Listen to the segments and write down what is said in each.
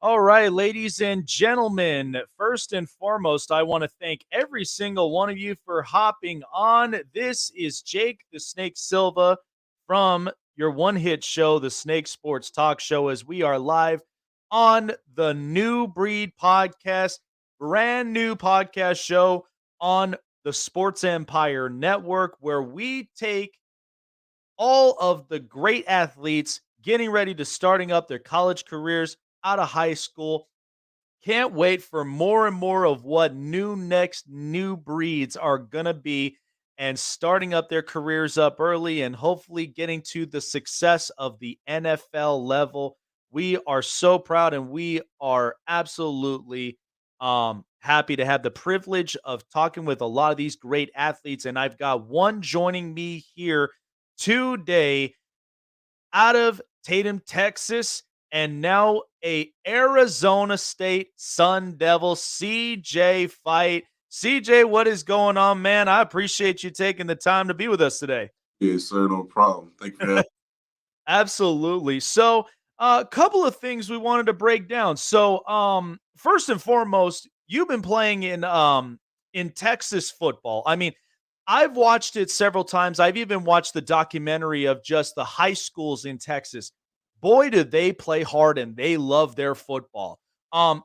All right, ladies and gentlemen, first and foremost, I want to thank every single one of you for hopping on. This is Jake the Snake Silva from your one hit show, the Snake Sports Talk Show, as we are live on the New Breed Podcast, brand new podcast show on the Sports Empire Network, where we take all of the great athletes getting ready to starting up their college careers out of high school. Can't wait for more and more of what new breeds are going to be and starting up their careers up early and hopefully getting to the success of the NFL level. We are so proud and we are absolutely happy to have the privilege of talking with a lot of these great athletes. And I've got one joining me here today out of Tatum, Texas, and now a Arizona State Sun Devil, CJ Fite. CJ, what is going on, man? I appreciate you taking the time to be with us today. Yes, sir. No problem. Thank you for having Absolutely. So, a couple of things we wanted to break down. So, first and foremost, you've been playing in Texas football. I mean, I've watched it several times. I've even watched the documentary of just the high schools in Texas. Boy, do they play hard and they love their football.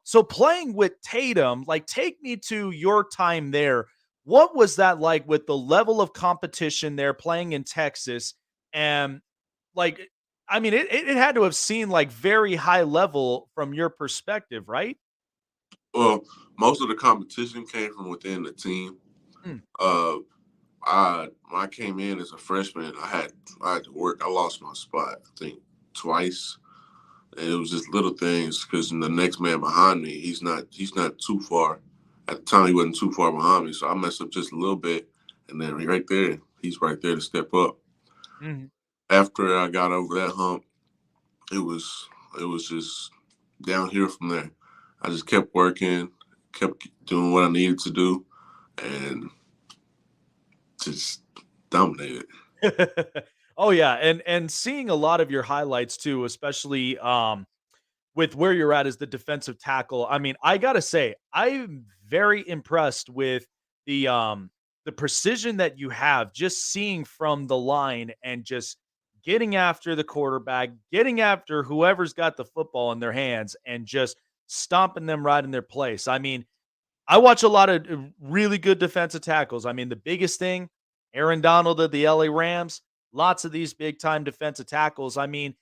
So playing with Tatum, like take me to your time there. What was that like with the level of competition there playing in Texas? And like, I mean, it had to have seemed like very high level from your perspective, right? Well, most of the competition came from within the team. Mm, Uh, I when I came in as a freshman, I had to work. I lost my spot, I think, twice, and it was just little things because the next man behind me, he's not too far. At the time, he wasn't too far behind me, so I messed up just a little bit, and then right there, he's right there to step up. mhm. After I got over that hump, it was it was just down here from there. I just kept working, kept doing what I needed to do, and just dominated. Oh yeah, and seeing a lot of your highlights too, especially with where you're at as the defensive tackle. I mean, I got to say, I'm very impressed with the precision that you have just seeing from the line and just getting after the quarterback, getting after whoever's got the football in their hands and just stomping them right in their place. I mean, I watch a lot of really good defensive tackles. I mean, the biggest thing, Aaron Donald of the LA Rams, lots of these big time defensive tackles. I mean,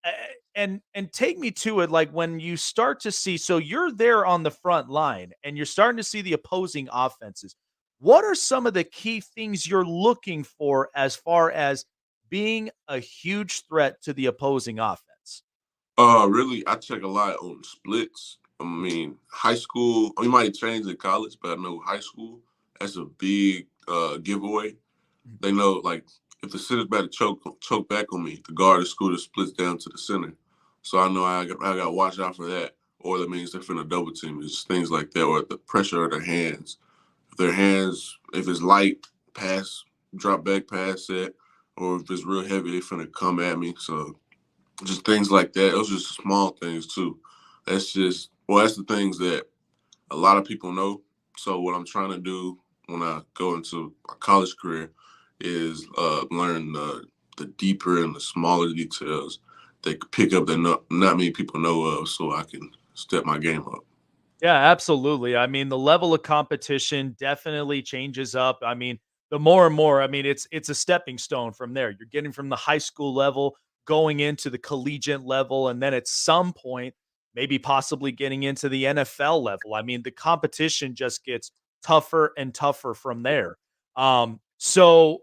a- and take me to it like when you start to see, so you're there on the front line and you're starting to see the opposing offenses. What are some of the key things you're looking for as far as being a huge threat to the opposing offense? Really, I check a lot on splits. I mean, high school, we might change in college, but I know high school, that's a big giveaway. They know, like, if the center's about to choke back on me, the guard or scooter splits down to the center. So I know I got to watch out for that. Or that means they're finna double team. It's things like that. Or the pressure of their hands. If it's light, pass, drop back, pass set. Or if it's real heavy, they finna come at me. So just things like that. Those are just small things too. That's the things that a lot of people know. So what I'm trying to do when I go into a college career is learn the deeper and the smaller details that could pick up that not many people know of, so I can step my game up. Yeah, absolutely. I mean, the level of competition definitely changes up. I mean, the more and more, I mean, it's a stepping stone from there. You're getting from the high school level going into the collegiate level and then at some point maybe possibly getting into the NFL level. I mean, the competition just gets tougher and tougher from there. So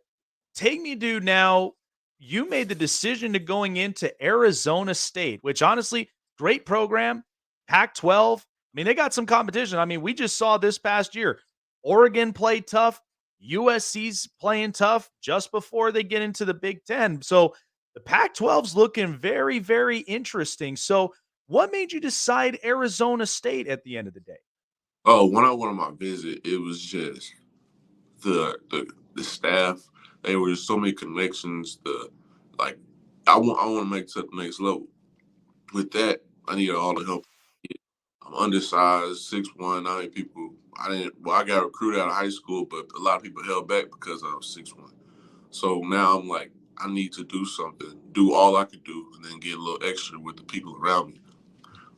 take me to now, you made the decision to going into Arizona State, which honestly, great program, Pac-12. I mean, they got some competition. I mean, we just saw this past year. Oregon played tough. USC's playing tough just before they get into the Big Ten. So the Pac 12's looking very, very interesting. So, what made you decide Arizona State at the end of the day? Oh, when I went on my visit, it was just the staff. They were just so many connections. Like I want to make it to the next level. With that, I needed all the help. I'm undersized, 6'1". Not many people. I didn't. Well, I got recruited out of high school, but a lot of people held back because I was 6'1". So now I'm like, I need to do something, do all I could do, and then get a little extra with the people around me.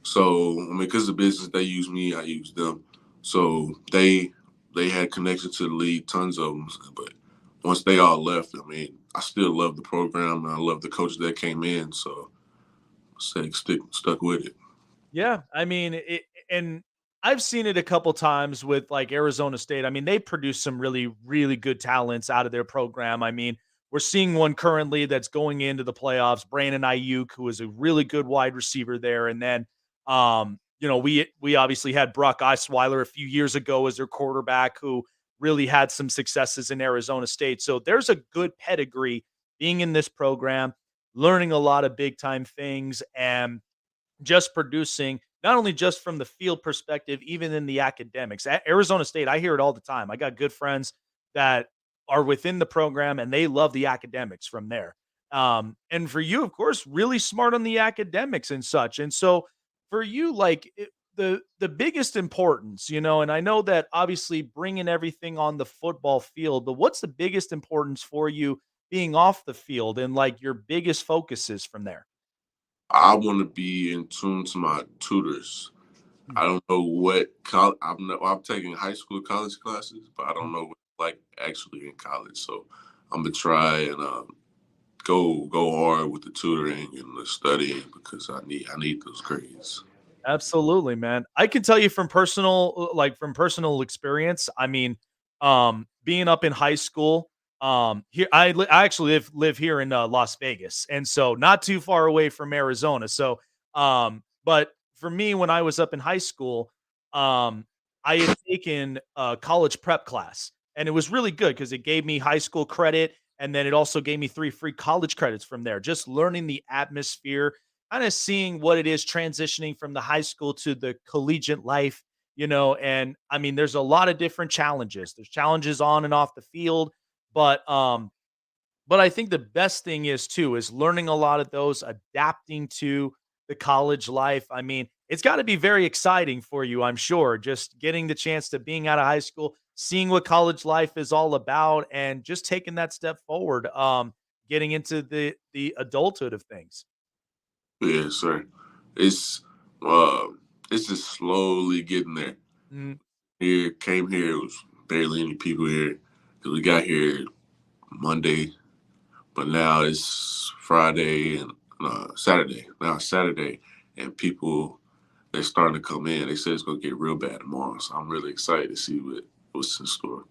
So I mean, because the business they use me, I use them. So they had connection to the league, tons of them. But once they all left, I mean, I still love the program and I love the coach that came in. So I said, stuck with it. Yeah, I mean, and I've seen it a couple times with like Arizona State. I mean, they produce some really, really good talents out of their program. I mean, we're seeing one currently that's going into the playoffs, Brandon Ayuk, who is a really good wide receiver there. And then, we obviously had Brock Osweiler a few years ago as their quarterback, who really had some successes in Arizona State. So there's a good pedigree being in this program, learning a lot of big time things, and just producing not only just from the field perspective, even in the academics. At Arizona State, I hear it all the time. I got good friends that are within the program and they love the academics from there. And for you, of course, really smart on the academics and such. And so for you, the biggest importance, and I know that obviously bringing everything on the football field, but what's the biggest importance for you being off the field and like your biggest focuses from there? I want to be in tune to my tutors. Mm, I don't know what college. I'm taking high school, college classes, but I mm. don't know what like actually in college. So I'm gonna try and go hard with the tutoring and the studying because I need those grades. Absolutely, man. I can tell you from personal experience. I mean, being up in high school, here I actually live here in Las Vegas, and so not too far away from Arizona. So, but for me, when I was up in high school, um, I had taken a college prep class, and it was really good because it gave me high school credit, and then it also gave me 3 free college credits from there. Just learning the atmosphere, kinda seeing what it is transitioning from the high school to the collegiate life, and I mean, there's a lot of different challenges. There's challenges on and off the field, but I think the best thing is learning a lot of those, adapting to the college life. I mean, it's gotta be very exciting for you, I'm sure, just getting the chance to being out of high school, seeing what college life is all about, and just taking that step forward, getting into the adulthood of things. Yeah, sir. It's uh, it's just slowly getting there. Mm. Here, came here, it was barely any people here because we got here Monday, but now it's Friday and Saturday. Now it's Saturday, and people they're starting to come in. They said it's gonna get real bad tomorrow, so I'm really excited to see what's in store.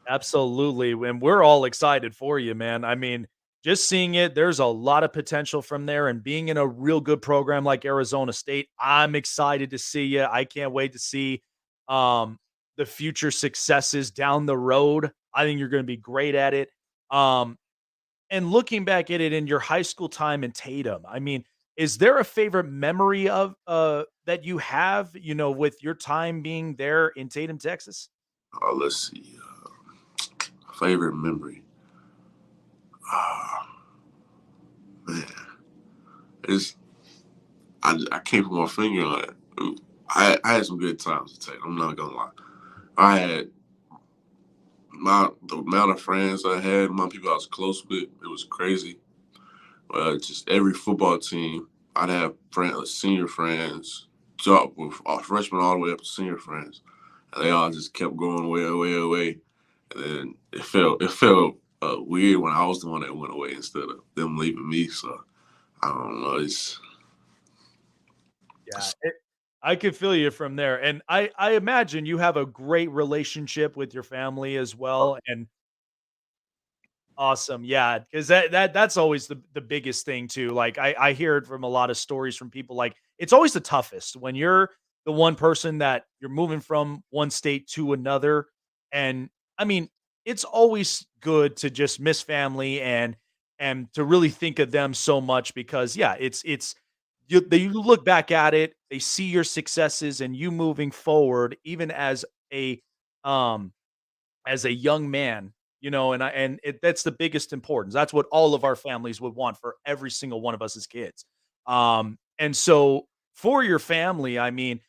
Absolutely, and we're all excited for you, man. I mean, just seeing it, there's a lot of potential from there, and being in a real good program like Arizona State, I'm excited to see you. I can't wait to see um, the future successes down the road. I think you're going to be great at it. Um, and looking back at it in your high school time in Tatum, I mean, is there a favorite memory of that you have, with your time being there in Tatum, Texas? Let's see. Favorite memory. Ah, man, it's I can't put my finger on it. I had some good times to take. I'm not gonna lie. I had the amount of friends I had, the amount of people I was close with. It was crazy. Just every football team, I'd have friends, senior friends, with freshmen all the way up to senior friends, and they all just kept going away, away, away. And then it felt weird when I was the one that went away instead of them leaving me. So I don't know. Yeah, I could feel you from there, and I imagine you have a great relationship with your family as well, and awesome, yeah, because that's always the biggest thing too. Like I hear it from a lot of stories from people. Like it's always the toughest when you're the one person that you're moving from one state to another, and I mean it's always good to just miss family and to really think of them so much because yeah, it's you look back at it, they see your successes and you moving forward, even a um as a young man, that's the biggest importance. That's what all of our families would want for every single one of us as kids. And so for your family, I mean,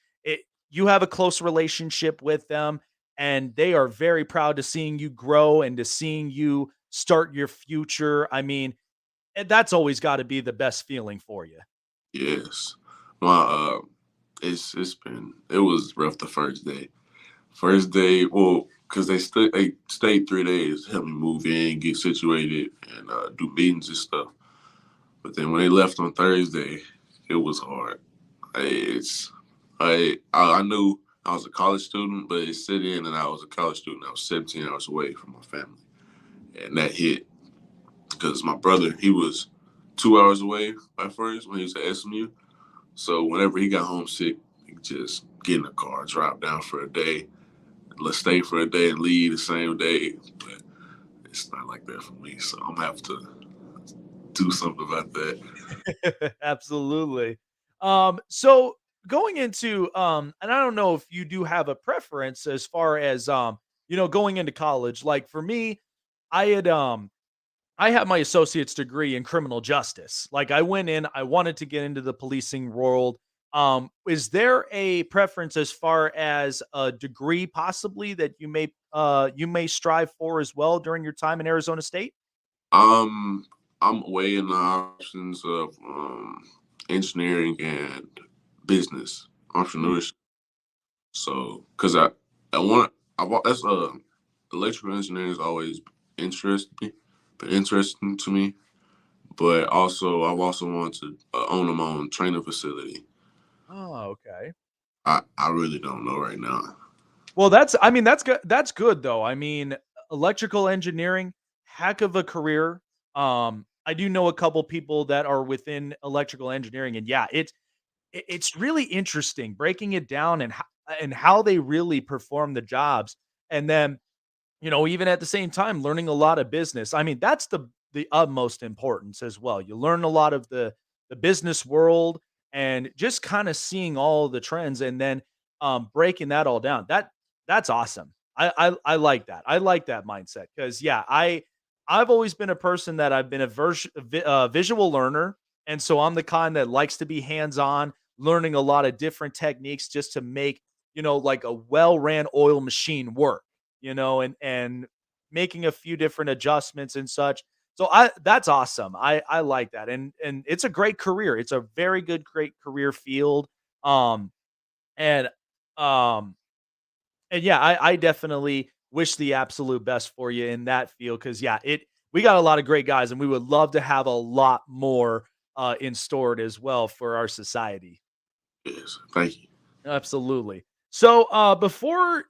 you have a close relationship with them, and they are very proud to seeing you grow and to seeing you start your future. I mean, that's always got to be the best feeling for you. Yes. My it was rough the first day. First day, well, because they stayed 3 days, helped me move in, get situated, and do meetings and stuff. But then when they left on Thursday, it was hard. It's I knew I was a college student, but it set in and I was a college student. I was 17 hours away from my family, and that hit because my brother he was 2 hours away at first when he was at SMU. So whenever he got homesick, he could just get in a car, drive down for a day, let's stay for a day and leave the same day. But it's not like that for me, so I'm gonna have to do something about that. Absolutely. So going into and I don't know if you do have a preference as far as going into college. Like for me, I had I have my associate's degree in criminal justice. Like I went in, I wanted to get into the policing world. Is there a preference as far as a degree possibly that you may strive for as well during your time in Arizona State? Um, I'm weighing the options of engineering and business Hmm. entrepreneurship. So, because I want that's electrical engineering has always interested me, been interesting to me. But also, I've also wanted to own my own training facility. Oh, okay. I really don't know right now. Well, that's I mean, that's good. That's good though. I mean, electrical engineering, heck of a career. I do know a couple people that are within electrical engineering, and yeah, it's really interesting breaking it down and how they really perform the jobs, and then even at the same time, learning a lot of business. I mean, that's the utmost importance as well. You learn a lot of the business world and just kind of seeing all the trends and then breaking that all down. That's awesome. I like that. I like that mindset because yeah, I've always been a person that I've been a visual learner, and so I'm the kind that likes to be hands on, learning a lot of different techniques just to make like a well ran oil machine work, and making a few different adjustments and such. So that's awesome. I like that. And it's a great career. It's a very good great career field. Um and um and yeah, I definitely wish the absolute best for you in that field cuz yeah, it we got a lot of great guys and we would love to have a lot more in stored as well for our society. Yes, thank you. Absolutely. So before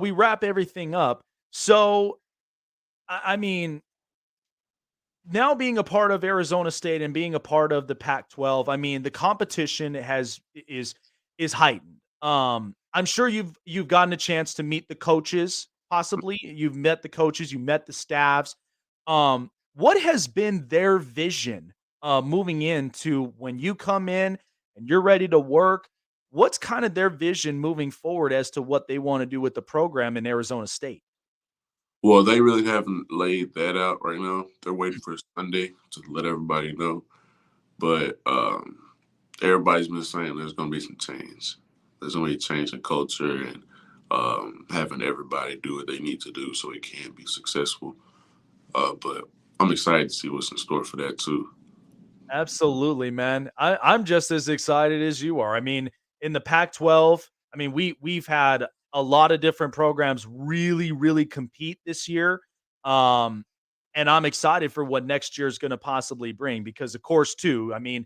we wrap everything up, so I mean, now being a part of Arizona State and being a part of the Pac-12, I mean, the competition is heightened. I'm sure you've gotten a chance to meet the coaches, possibly. You've met the coaches, you met the staffs. What has been their vision moving into when you come in and you're ready to work? What's kind of their vision moving forward as to what they want to do with the program in Arizona State? Well, they really haven't laid that out right now. They're waiting for Sunday to let everybody know. But everybody's been saying there's going to be some change. There's going to be a change in culture and having everybody do what they need to do so it can be successful. But I'm excited to see what's in store for that too. Absolutely, man. I'm just as excited as you are. I mean, in the Pac-12, I mean, we've had a lot of different programs really compete this year. Um, and I'm excited for what next year is going to possibly bring because of course too, I mean,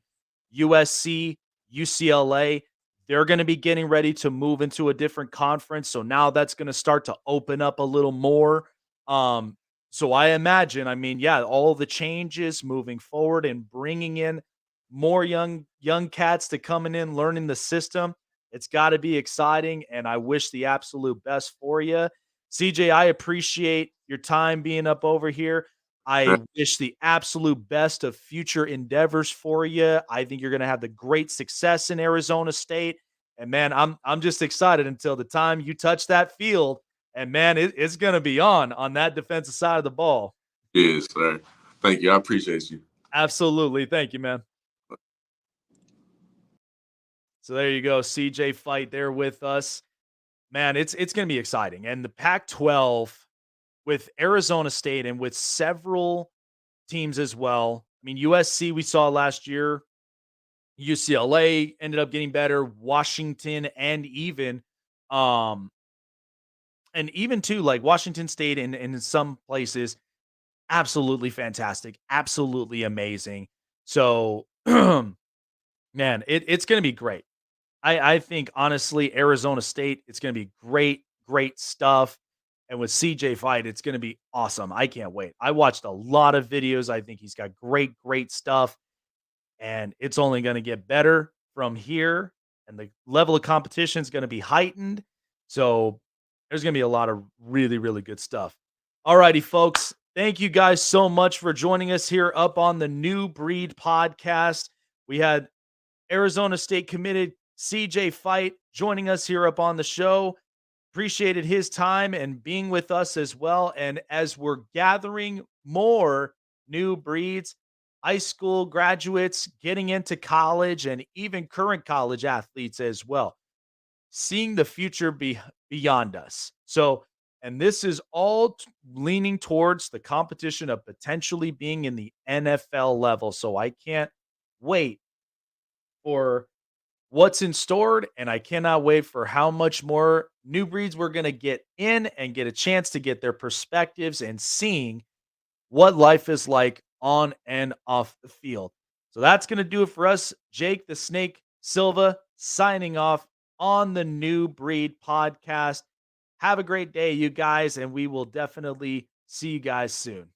USC, UCLA, they're going to be getting ready to move into a different conference. So now that's going to start to open up a little more. Um, so I imagine, I mean, yeah, all the changes moving forward and bringing in more young cats to coming in, learning the system. It's got to be exciting, and I wish the absolute best for you, CJ. I appreciate your time being up over here. I wish the absolute best of future endeavors for you. I think you're going to have the great success in Arizona State, and man, I'm just excited until the time you touch that field and man, it's going to be on that defensive side of the ball. Yes, sir. Thank you. I appreciate you. Absolutely. Thank you, man. So there you go, CJ Fite there with us. Man, it's going to be exciting. And the Pac-12 with Arizona State and with several teams as well. I mean, USC we saw last year, UCLA ended up getting better, Washington um and even too like Washington State and in some places absolutely fantastic, absolutely amazing. So man, it's going to be great. I think honestly, Arizona State, it's going to be great, great stuff. And with CJ Fight, it's going to be awesome. I can't wait. I watched a lot of videos. I think he's got great, great stuff. And it's only going to get better from here. And the level of competition is going to be heightened. So there's going to be a lot of really, really good stuff. All righty, folks. Thank you guys so much for joining us here up on the New Breed podcast. We had Arizona State committed CJ Fight joining us here up on the show. Appreciated his time and being with us as well. And as we're gathering more new breeds, high school graduates getting into college, and even current college athletes as well, seeing the future beyond us. So, and this is all leaning towards the competition of potentially being in the NFL level. So I can't wait for what's in store, and I cannot wait for how much more new breeds we're going to get in and get a chance to get their perspectives and seeing what life is like on and off the field. So that's going to do it for us. Jake the Snake Silva signing off on the New Breed podcast. Have a great day, you guys, and we will definitely see you guys soon.